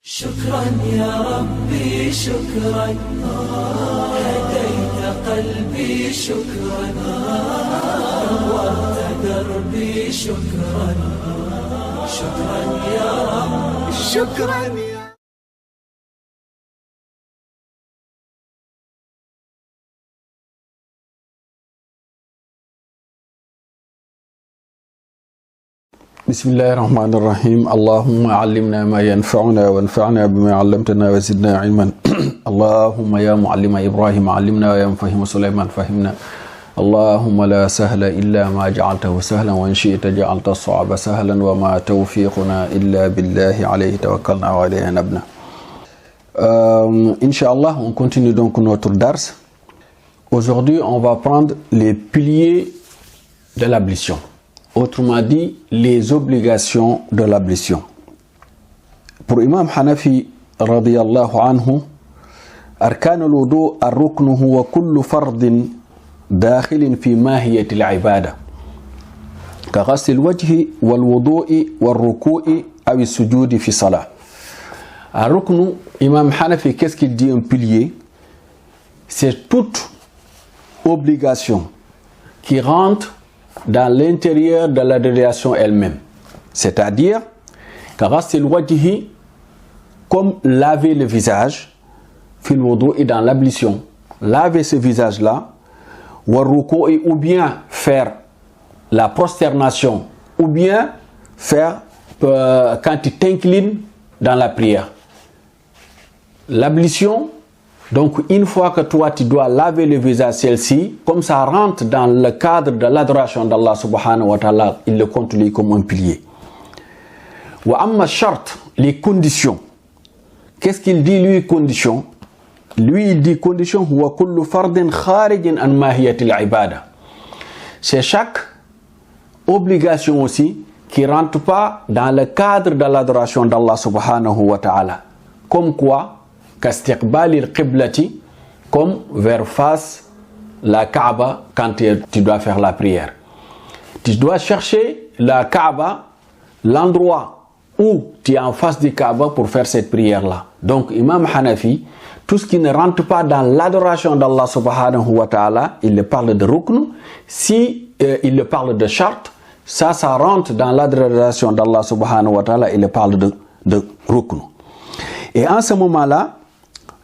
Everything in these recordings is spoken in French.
شكرا يا ربي شكرا هديت قلبي شكرا نورت دربي شكرا شكرا يا رب شكرا يا بسم الله الرحمن الرحيم اللهم علمنا ما ينفعنا وانفعنا بما علمتنا وزدنا علما اللهم يا معلم إبراهيم علمنا ويا مفهم سليمان فهمنا اللهم لا سهل إلا ما جعلته سهلا وإن شئت جعلت الصعب سهلا وما توفيقنا إلا بالله عليه توكلنا وعليه نبنا. Inch'Allah, on continue donc notre dars. Aujourd'hui, on va prendre les piliers de l'ablution. Autrement dit, les obligations de l'ablution. Pour Imam Hanafi, radiyallahu anhu, أركان الوضوء الركن هو كل فرض داخل في ماهية العبادة كغسل الوجه والوضوء والركوع أو السجود في صلاة. الركن, Imam Hanafi, qu'est-ce qu'il dit un pilier? C'est toute obligation qui rentre dans l'intérieur de la relation elle-même. C'est-à-dire, ghasl wajhi, comme laver le visage, fil wudu et dans l'ablution, laver ce visage-là, ou bien faire la prosternation, ou bien faire quand tu t'inclines dans la prière. L'ablution, donc une fois que toi tu dois laver le visage, celle-ci, comme ça rentre dans le cadre de l'adoration d'Allah subhanahu wa ta'ala, il le compte lui comme un pilier. Wa amma shart, les conditions. Qu'est-ce qu'il dit lui, condition? Lui il dit condition, huwa kullu fardin kharijin an mahiyatil ibada. C'est chaque obligation aussi qui rentre pas dans le cadre de l'adoration d'Allah subhanahu wa ta'ala. Comme quoi? Comme vers face la Kaaba quand tu dois faire la prière. Tu dois chercher la Kaaba, l'endroit où tu es en face du Kaaba pour faire cette prière-là. Donc Imam Hanafi, tout ce qui ne rentre pas dans l'adoration d'Allah subhanahu wa ta'ala, il le parle de rukn. Si il le parle de charte, ça rentre dans l'adoration d'Allah subhanahu wa ta'ala, il le parle de rukn. Et en ce moment-là,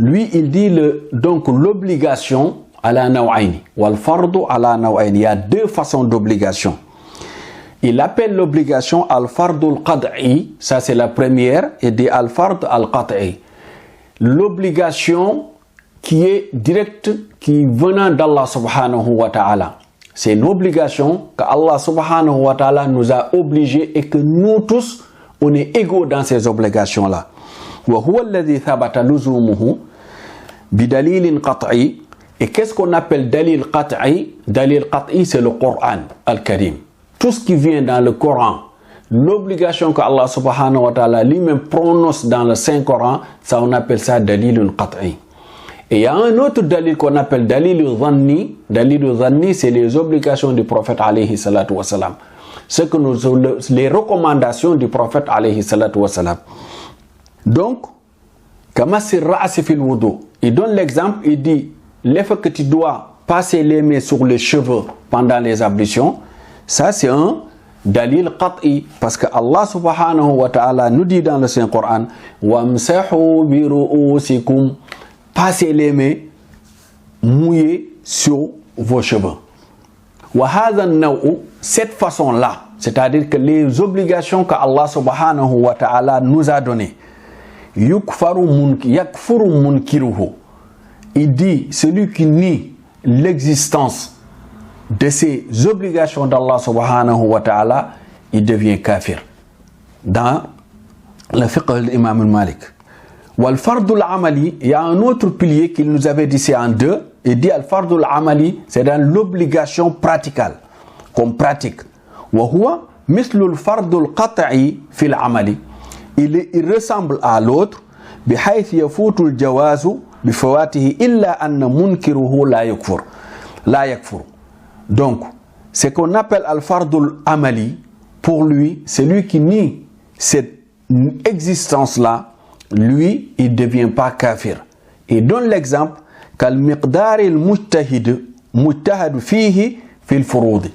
lui, il dit donc l'obligation à la naw'aini. Wal fardu à la naw'aini. Il y a deux façons d'obligation. Il appelle l'obligation al fardu al qad'i. Ça, c'est la première. Et dit al fard al qad'i. L'obligation qui est directe, qui venant d'Allah subhanahu wa ta'ala. C'est une obligation que Allah subhanahu wa ta'ala nous a obligés et que nous tous, on est égaux dans ces obligations-là. وهو الذي ثبت لزومه بدليل قطعي. Et qu'est-ce qu'on appelle dalil qat'i? Dalil qat'i, c'est le Coran al-Karim. Tout ce qui vient dans le Coran, l'obligation que Allah subhanahu wa ta'ala lui-même prononce dans le Saint-Coran, ça on appelle ça dalil qat'i. Et il y a un autre dalil qu'on appelle dalil dhanni. Dalil dhanni, c'est les obligations du prophète alayhi salatu wa salam. Les recommandations du prophète alayhi salatu wa salam. Donc, il donne l'exemple, il dit l'effet que tu dois passer les mains sur les cheveux pendant les ablutions, ça c'est un dalil qat'i, parce que Allah subhanahu wa ta'ala nous dit dans le Saint-Coran wamsahu bi ru'usikum, passez les mains mouillées sur vos cheveux. Wa hadha an-naw'u, cette façon-là, c'est-à-dire que les obligations que Allah subhanahu wa ta'ala nous a données, yakfuru munkiruhu, il dit celui qui nie l'existence de ces obligations d'Allah subhanahu wa ta'ala, il devient kafir. Dans le fiqh de l'imam al-Malik. Wal fardul amali, il y a un autre pilier qu'il nous avait dit, c'est en deux. Il dit al fardul amali, c'est dans l'obligation praticale, comme pratique. Wa huwa mislul fardul qat'i fil amali. Il ressemble à l'autre, بحيث يفوت الجواز بفواته إلا أن منكره لا يكفر. Donc, ce qu'on appelle al-fardul amali, pour lui, c'est lui qui nie cette existence-là, lui, il ne devient pas kafir. Il donne l'exemple كالمقدار المجتهد فيه في الفروض.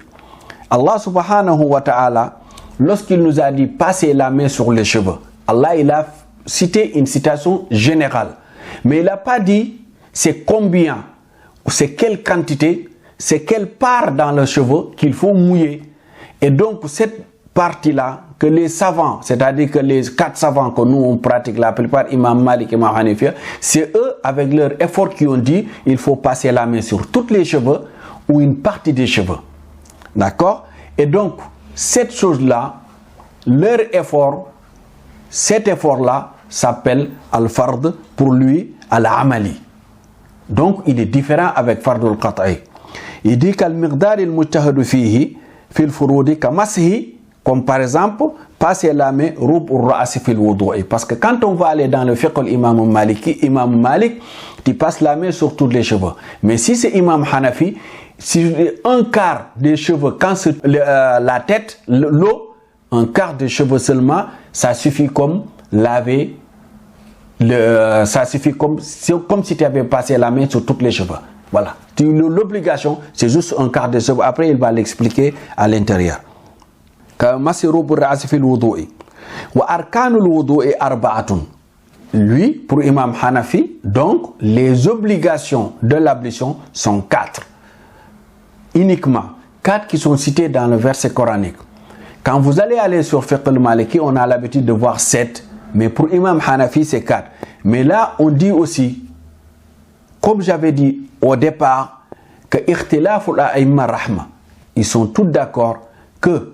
Allah subhanahu wa ta'ala, lorsqu'il nous a dit passer la main sur les cheveux, Allah il a cité une citation générale. Mais il n'a pas dit c'est combien, c'est quelle quantité, c'est quelle part dans le cheveu qu'il faut mouiller. Et donc cette partie-là, que les savants, c'est-à-dire que les 4 savants que nous on pratique, la plupart, Imam Malik et Imam Hanafi, c'est eux avec leur effort qui ont dit il faut passer la main sur tous les cheveux ou une partie des cheveux. D'accord? Et donc, cette chose-là, leur effort, cet effort-là s'appelle al-fard pour lui, al-amali. Donc, il est différent avec fard al-qat'i. Il dit qu'al-miqdar il-mujtahadu fihi fil furudi kamashi, comme par exemple, passer la main roub ou ra'asi fil wudu'i. Parce que quand on va aller dans le fiqh l'imam Malik, tu passes la main sur tous les cheveux. Mais si c'est imam Hanafi, si un quart des cheveux, quand c'est la tête, l'eau, un quart des cheveux seulement, ça suffit comme laver, ça suffit comme si tu avais passé la main sur tous les cheveux. Voilà. L'obligation, c'est juste un quart des cheveux. Après, il va l'expliquer à l'intérieur. Lui, pour Imam Hanafi, donc, les obligations de l'ablution sont 4. Uniquement 4 qui sont cités dans le verset coranique. Quand vous allez aller sur Fiqh al-Maliki, on a l'habitude de voir 7, mais pour Imam Hanafi c'est 4. Mais là on dit aussi, comme j'avais dit au départ, que ikhtilaf al-a'imma rahma. Ils sont tous d'accord que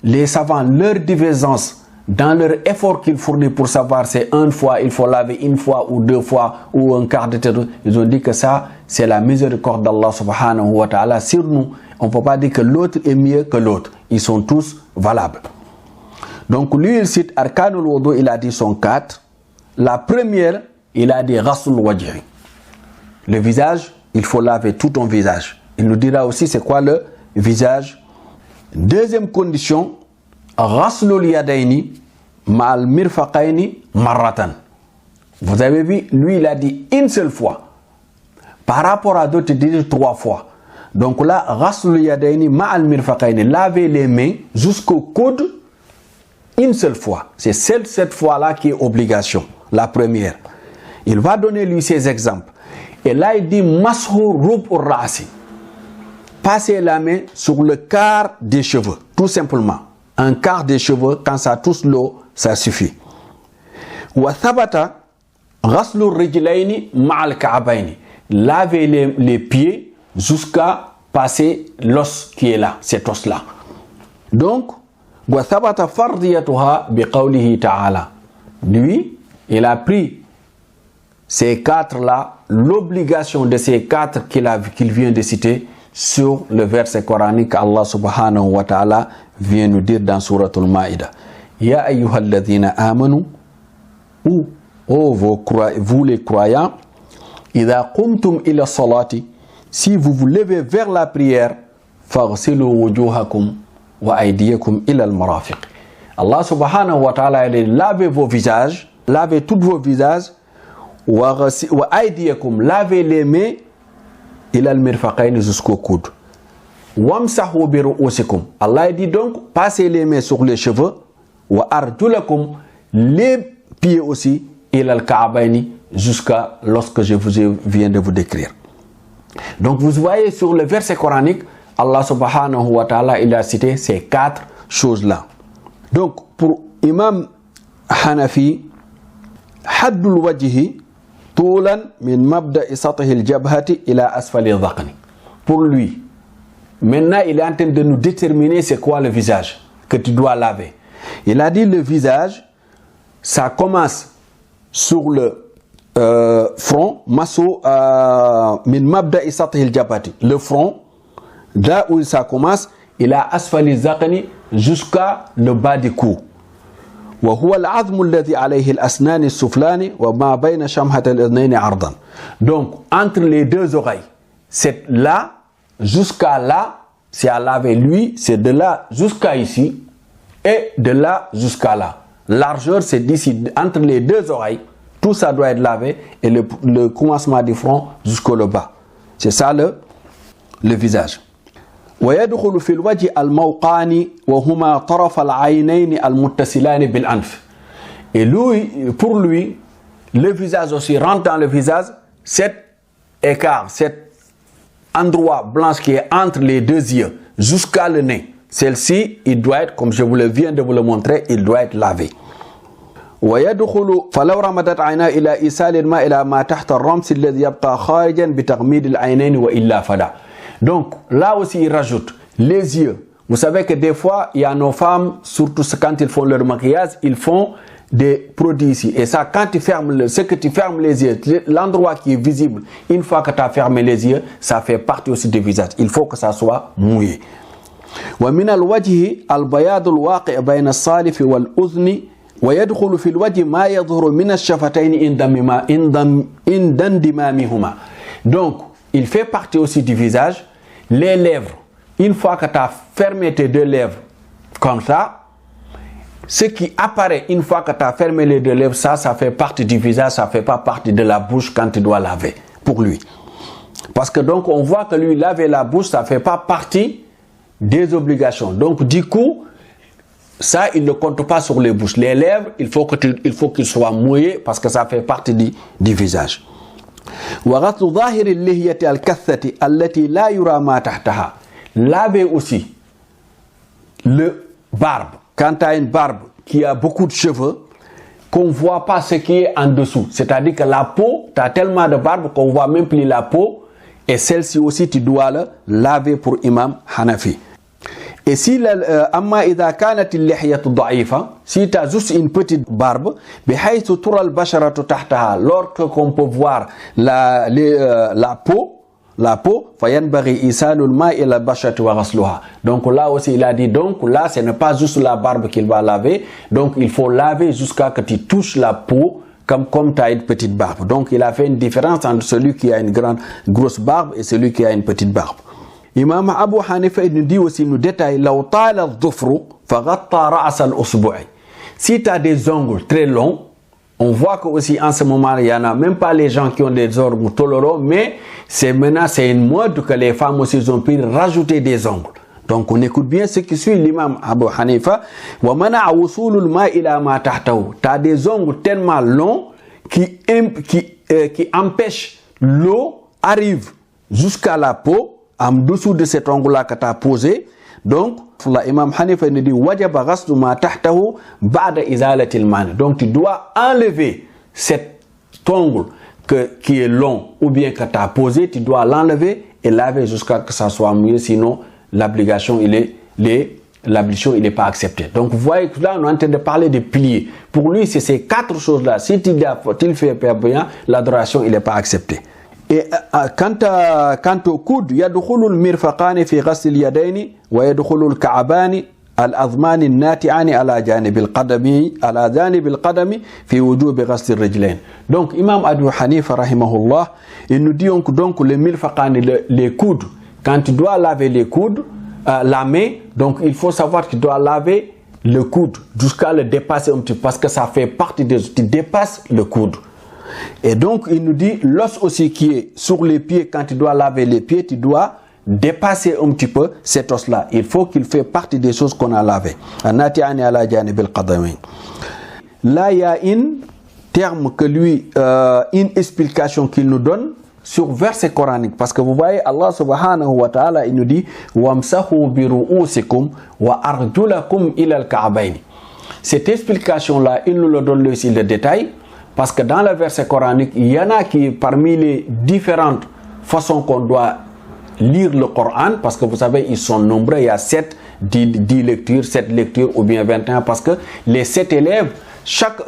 les savants, leur divergence dans leur effort qu'ils fournissent pour savoir c'est une fois, il faut laver une fois ou 2 fois ou un quart de tête, ils ont dit que ça c'est la miséricorde d'Allah subhanahu wa ta'ala sur nous. On ne peut pas dire que l'autre est mieux que l'autre. Ils sont tous valables. Donc lui il cite Arkanul Wudu, il a dit son 4. La première, il a dit Ghasl wajhi. Le visage, il faut laver tout ton visage. Il nous dira aussi c'est quoi le visage. Deuxième condition, Ghaslul yadayni ma'al mirfaqayni marratan. Vous avez vu, lui il a dit une seule fois. Par rapport à d'autres, il dit 3 fois. Donc là, Ghaslul yadayni ma'al mirfaqayni, laver les mains jusqu'au coude une seule fois. C'est cette fois-là qui est obligation, la première. Il va donner lui ses exemples. Et là, il dit Mashu rub ur-ra'si. Passer la main sur le quart des cheveux, tout simplement. Un quart des cheveux, quand ça touche l'eau, ça suffit. Wa thabata ghaslu rijlayni ma'al ka'bayni. Laver les pieds jusqu'à passer l'os qui est là, cet os-là. Donc, wa thabata fardiyatuha biqawlihi ta'ala. Lui, il a pris ces 4-là, l'obligation de ces 4 qu'il vient de citer, sur le verset coranique Allah subhanahu wa ta'ala vient nous dire dans Suratul Maïda. Ya ayyuhalladhina amanu, ou vous les croyants, idha qumtum ila salati, si vous vous levez vers la prière, faghsilu wujuhakum wa aydiyakum ila al-marafiq. Allah subhanahu wa ta'ala dit lavez vos visages, lavez tous vos visages, wa aydiyakum, lavez les mains ila al-mirfaqayn jusqu'au coude. Wamsahu bi ru'usikum. Allah dit donc passez les mains sur les cheveux, wa arjulakum, les pieds aussi, ila al-ka'bayni, jusqu'à lorsque je viens de vous décrire. Donc vous voyez sur le verset coranique, Allah subhanahu wa ta'ala il a cité ces 4 choses-là. Donc pour Imam Hanafi, haddul wajhi toulan min mabda'i sathi al-jabhati ila asfali al-dhaqni. Pour lui, maintenant il est en train de nous déterminer c'est quoi le visage que tu dois laver. Il a dit le visage, ça commence sur le front, maso min mabda'i sathi al-jabhati, le front, là où ça commence, il a asfali al-dhaqni jusqu'à le bas du cou. وهو العظم الذي عليه الأسنان السفلان وما بين شمهة الأذنين عرضا. Donc entre les deux oreilles, c'est là jusqu'à là, c'est à laver lui, c'est de là jusqu'à ici et de là jusqu'à là. largeur c'est d'ici, entre les deux oreilles, tout ça doit être lavé, et le commencement du front jusqu'au bas. C'est ça le visage. ويدخل في الوجه الموقعان وهما طرف العينين المتصلان بالأنف. Et lui, pour lui, le visage aussi rentre dans le visage, cet écart, cet endroit blanc qui est entre les deux yeux jusqu'à le nez. Celle-ci, il doit être, comme je viens de vous le montrer, il doit être lavé. ويدخل فلو رمدت عيناه إلى إيصال الماء إلى ما تحت الرمس الذي يبقى خارجا بتغميد العينين وإلا فدا. Donc là aussi il rajoute les yeux. Vous savez que des fois il y a nos femmes, surtout quand ils font leur maquillage, ils font des produits ici. Et ça, quand tu fermes, ce que tu fermes les yeux, l'endroit qui est visible, une fois que tu as fermé les yeux, ça fait partie aussi du visage. Il faut que ça soit mouillé. ومن الوجه البياض الواقع بين الصالف والأذن ويدخل في الوجه ما يظهر من الشفتين عند اندمامهما. Donc, il fait partie aussi du visage, les lèvres. Une fois que tu as fermé tes deux lèvres comme ça, ce qui apparaît une fois que tu as fermé les deux lèvres, ça fait partie du visage, ça ne fait pas partie de la bouche quand tu dois laver, pour lui. Parce que donc, on voit que lui, laver la bouche, ça ne fait pas partie des obligations. Donc, du coup, ça, il ne compte pas sur les bouches. Les lèvres, il faut qu'ils soient mouillés parce que ça fait partie du visage. وغسل ظاهر اللحية الكثة التي لا يرى ما تحتها. Laver aussi le barbe. Quand tu as une barbe qui a beaucoup de cheveux, qu'on ne voit pas ce qui est en dessous. C'est-à-dire que la peau, tu as tellement de barbe qu'on ne voit même plus la peau. Et celle-ci aussi, tu dois le laver pour Imam Hanafi. Et si أما إذا كانت اللحية ضعيفة, si tu as juste une petite barbe, بحيث ترى البشرة تحتها, lorsque qu'on peut voir la peau, فينبغي إيصال الماء إلى البشرة وغسلها. Donc là aussi il a dit, donc là ce n'est pas juste la barbe qu'il va laver, donc il faut laver jusqu'à que tu touches la peau comme tu as une petite barbe. Donc il a fait une différence entre celui qui a une grosse barbe et celui qui a une petite barbe. Imam Abu Hanifa nous dit aussi, nous détaille, لو طال الظفر فغطى رأس الأصبع. Si tu as des ongles très longs, on voit que aussi en ce moment, il n'y en a même pas les gens qui ont des ongles tolérants, mais maintenant c'est une mode que les femmes aussi ont pu rajouter des ongles. Donc on écoute bien ce qui suit l'imam Abu Hanifa. ومنع وصول الماء إلى ما تحته. Tu as des ongles tellement longs qui empêchent l'eau arrive jusqu'à la peau, en dessous de cet ongle-là que tu as posé. Donc, l'imam Hanifa nous dit wajaba ghaslu ma tahtahu ba'da izalatil mani. Donc, tu dois enlever cet ongle qui est long ou bien que tu as posé, tu dois l'enlever et laver jusqu'à que ça soit mouillé, sinon l'ablution il n'est pas acceptée. Donc, vous voyez que là, on est en train de parler de piliers. Pour lui, c'est ces quatre choses-là. Si tu le fais bien, l'adoration il n'est pas acceptée. Et quant au coude, يدخل المرفقان في غسل اليدين ويدخل الكعبان الأضمان الناتعان على جانب القدم في وجوب غسل الرجلين. Donc Imam Abu Hanifa rahimahullah, il nous dit donc les mirfaqan, les coudes. Quand tu dois laver les coudes, la main, donc il faut savoir que tu dois laver le coude jusqu'à le dépasser un petit peu parce que ça fait partie de, tu dépasses le coude. Et donc il nous dit l'os aussi qui est sur les pieds, quand tu dois laver les pieds, tu dois dépasser un petit peu cet os là. Il faut qu'il fait partie des choses qu'on a lavées. Là il y a un terme que lui, une explication qu'il nous donne sur verset coranique, parce que vous voyez Allah subhanahu wa ta'ala il nous dit wamsahu bi ru'usikum wa arjulakum ila al-ka'bayn. Cette explication là il nous le donne aussi le détail. Parce que dans le verset coranique, il y en a qui, parmi les différentes façons qu'on doit lire le Coran, parce que vous savez, ils sont nombreux, il y a 10 lectures, 7 lectures ou bien 21, parce que les 7 élèves,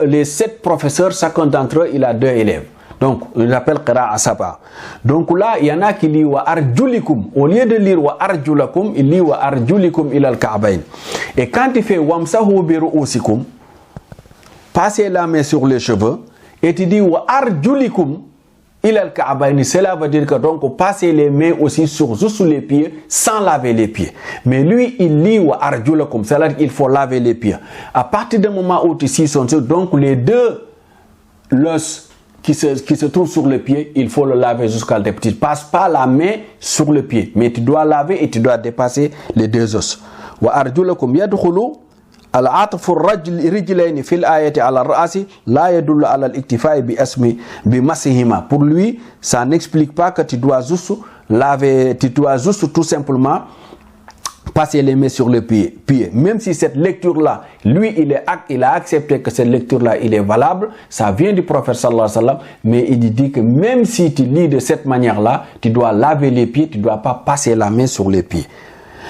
les 7 professeurs, chacun d'entre eux, il a 2 élèves. Donc, on l'appelle Qira'a Saba. Donc là, il y en a qui lisent wa arjulikum. Au lieu de lire wa arjulakum, il lit wa arjulikum ila al-ka'bayn. Et quand il fait wamsahu bi ru'usikum, passez la main sur les cheveux, et tu dis wa arjulikum, ila al-ka'bayn, cela veut dire que donc passer les mains aussi juste sous les pieds sans laver les pieds. Mais lui, il lit wa arjulakum, c'est-à-dire qu'il faut laver les pieds. À partir du moment où ici sont donc les deux l'os qui se trouve sur le pied, il faut le laver jusqu'à le dépasser. Tu ne passes pas la main sur le pied, mais tu dois laver et tu dois dépasser les deux os. Wa arjulakum yadkhulu al-'atfu ar-rijlayn fi al-ayati 'ala ar-ra'si la yadullu 'ala al-iktifa'i bi masihima. Pour lui, ça n'explique pas que tu dois juste laver, tu dois juste tout simplement passer les mains sur le pied. Même si cette lecture-là, lui, il a accepté que cette lecture-là, il est valable, ça vient du prophète sallallahu alayhi wa sallam, mais il dit que même si tu lis de cette manière-là, tu dois laver les pieds, tu ne dois pas passer la main sur les pieds.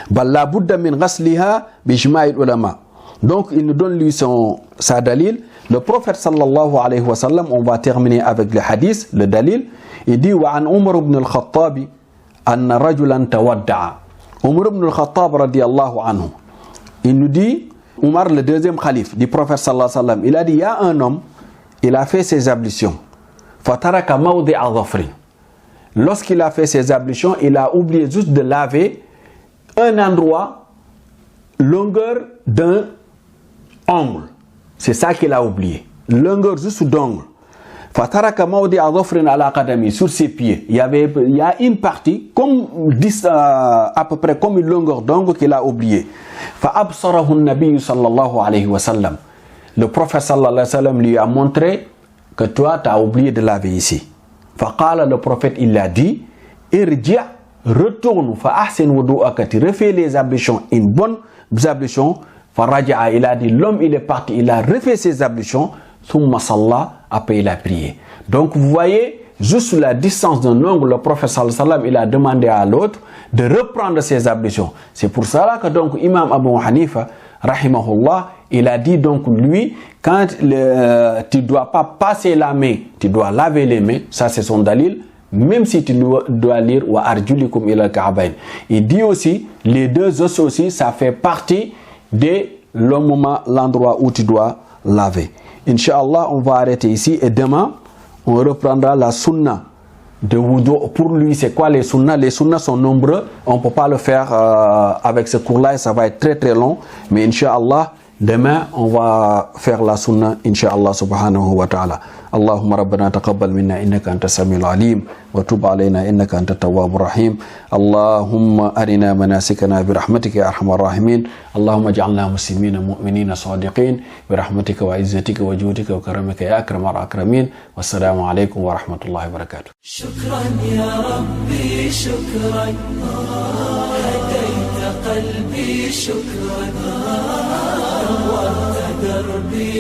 Balla budda min ghasliha bi ijma'il ulama. Donc, il nous donne lui sa dalil. Le prophète sallallahu alayhi wa sallam, on va terminer avec le hadith, le dalil. Il dit wa an Umar ibn al-Khattab anna rajulan tawadda'a. Umar ibn al-Khattab radiyallahu anhu, il nous dit, Umar le deuxième calife du prophète sallallahu alayhi wa sallam, il a dit, il y a un homme, il a fait ses ablutions. Fataraka mawdi'a dhafri. Lorsqu'il a fait ses ablutions, il a oublié juste de laver un endroit, longueur d'un ongle. C'est ça qu'il a oublié. Longueur juste d'ongle. Fataraka mawdi'a dhafrin ala qadami, sur ses pieds. Il y a une partie, comme à peu près comme une longueur d'ongle qu'il a oublié. Fa absarahu an-nabiy sallallahu alayhi wa sallam. Le prophète sallallahu alayhi wa sallam lui a montré que toi, tu as oublié de laver ici. Fa qala, le prophète, il a dit, irji', retourne, fa ahsin wudu'aka, tu refais les ablutions, une bonne ablution. Fa raja'a, il a dit, l'homme il est parti, il a refait ses ablutions. Thumma salla, après il a prié. Donc vous voyez, juste la distance d'un ongle, le prophète sallallahu alayhi wa sallam, il a demandé à l'autre de reprendre ses ablutions. C'est pour cela que donc Imam Abu Hanifa, rahimahullah, il a dit donc lui, quand tu ne dois pas passer la main, tu dois laver les mains, ça c'est son dalil, même si tu dois lire wa arjulikum ila al-ka'bayn. Il dit aussi, les deux os aussi, ça fait partie de l'endroit où tu dois laver. Inch'Allah, on va arrêter ici et demain, on reprendra la sunna de wudu. Pour lui, c'est quoi les sunnas? Les sunnas sont nombreux, on ne peut pas le faire avec ce cours-là et ça va être très très long. Mais Inch'Allah, demain, on va faire la sunna, Inch'Allah subhanahu wa ta'ala. Allahumma rabbana taqabbal minna innaka anta samiul alim wa tub alayna innaka anta tawwabur rahim. Allahumma arina manasikana bi rahmatika ya arhamar rahimin. Allahumma ij'alna muslimina mu'minina sadiqin bi rahmatika wa izzatika wa judika wa karamika ya akramar akramin. Wassalamu alaykum wa rahmatullahi wa barakatuh. Shukran ya Rabbi, shukran. Hadayta qalbi, shukran. نورت دربي.